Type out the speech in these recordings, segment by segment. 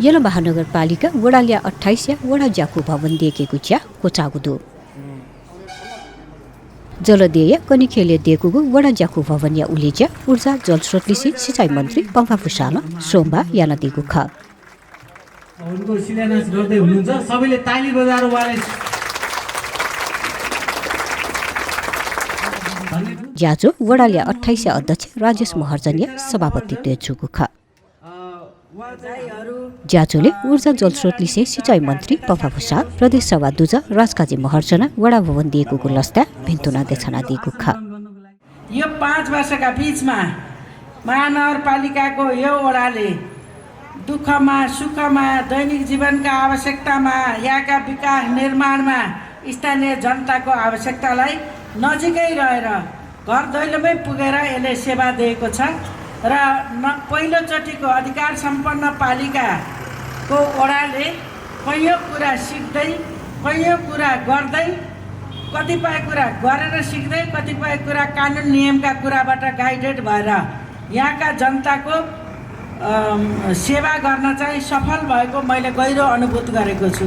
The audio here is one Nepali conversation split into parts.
यलो महानगरपालिका वडाल्या 28 या वडा ज्याको भवन दिएकेको च्या कोचागुदो जलदेय कनिखेले दिएको वडा ज्याको भवन या उलेच्या ऊर्जा जलस्रोतलिसी सिंचाई मन्त्री पम्फा फुसाल सोमबार याना दिएको ख उनको शिलान्यास गर्दै हुनुहुन्छ सबैले ताली बजाएर उहाँले ज्याजो वडाल्या 28 या अध्यक्ष राजेश महर्जन या सभापतित्व जुको ख ज्याचोले ऊर्जा जलस्रोत लिसे सिंचाई मन्त्री पम्फा फुसाल प्रदेश सभा दुजा राजकाजी महर्जना वडा भवन दिएको लस्ता भिन्तुना देछना दिएको ख यो 5 वर्षका बीचमा महानगरपालिकाको यो वडाले दुःखमा सुखमा दैनिक जीवनका आवश्यकतामा यहाँका विकास निर्माणमा स्थानीय जनताको आवश्यकतालाई नजिकै रहेर घर दैलोमै पुगेर यसले सेवा दिएको छ र पहिलोचोटिको अधिकार सम्पन्न पालिकाको वडाले कैयौँ कुरा सिक्दै कैयौँ कुरा गर्दै कतिपय कुरा गरेर सिक्दै कतिपय कुरा कानुन नियमका कुराबाट गाइडेड भएर यहाँका जनताको सेवा गर्न चाहिँ सफल भएको मैले गहिरो अनुभूत गरेको छु।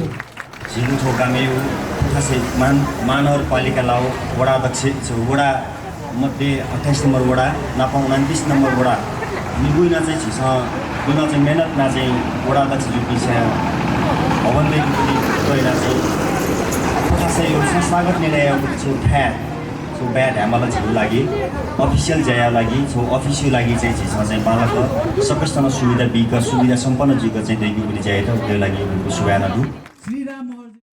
महानगरपालिका लाओ वडा अध्यक्ष वडा मध्ये 28 नम्बर वडा नापा 29 नम्बर वडा निगुइना चाहिँ छिस गुना चाहिँ मेहनतमा चाहिँ वडा अध्यक्ष जुपिसा भवनदेखि पनि गएर चाहिँ खासै यो संस्थागत निर्णयको छु ठ्या सो ब्याड हामीलाई चाहिँ लागि अफिसियल जया लागि सो अफिसियल लागि चाहिँ छिस चाहिँ बालक सबैसँग सुविधा बिका सुविधा सम्पन्न जिको चाहिँ दैनिक पनि चाहिँ त्यो लागि सुविधा दु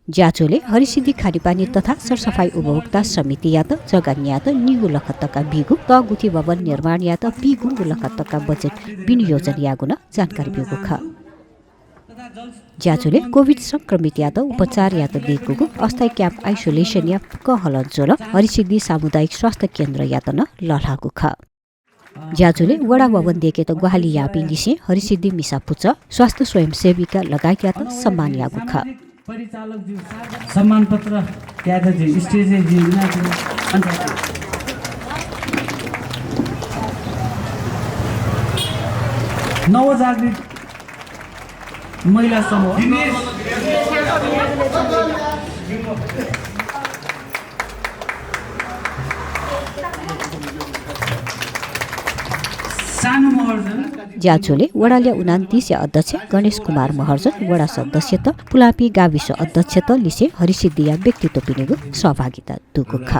ज्याचोले हरिसिद्धि खानेपानी तथा सरसफाई उपभोक्ता समिति या त जगान या त निगु लखतका बिगु त गुठी भवन निर्माण या त बिगु लखतका बजेट विनियोजन यागुन जानकारी बिगु ख ज्याचोले कोभिड संक्रमित या त उपचार या त दिएको अस्थायी क्याम्प आइसोलेसन या कहलन्चोल हरिसिद्धि सामुदायिक स्वास्थ्य केन्द्र या त न ललागु ख ज्याचोले वडा भवन दिएके त गुहाली यापी लिसे हरिसिद्धि मिसापुच स्वास्थ्य स्वयंसेविका लगायत या त सम्मान यागु ख परिचालक जी सम्मान पत्र त्यागजी स्टेज जी नवजागृत महिला समूह सानो महर्जन ज्याचोले वडाल्या 29 या अध्यक्ष गणेश कुमार महर्जन वडा सदस्य त पुलापी गाविस अध्यक्ष त लिसे हरिसिद्धि या व्यक्तित्व पिनेगु सहभागिता दुको ख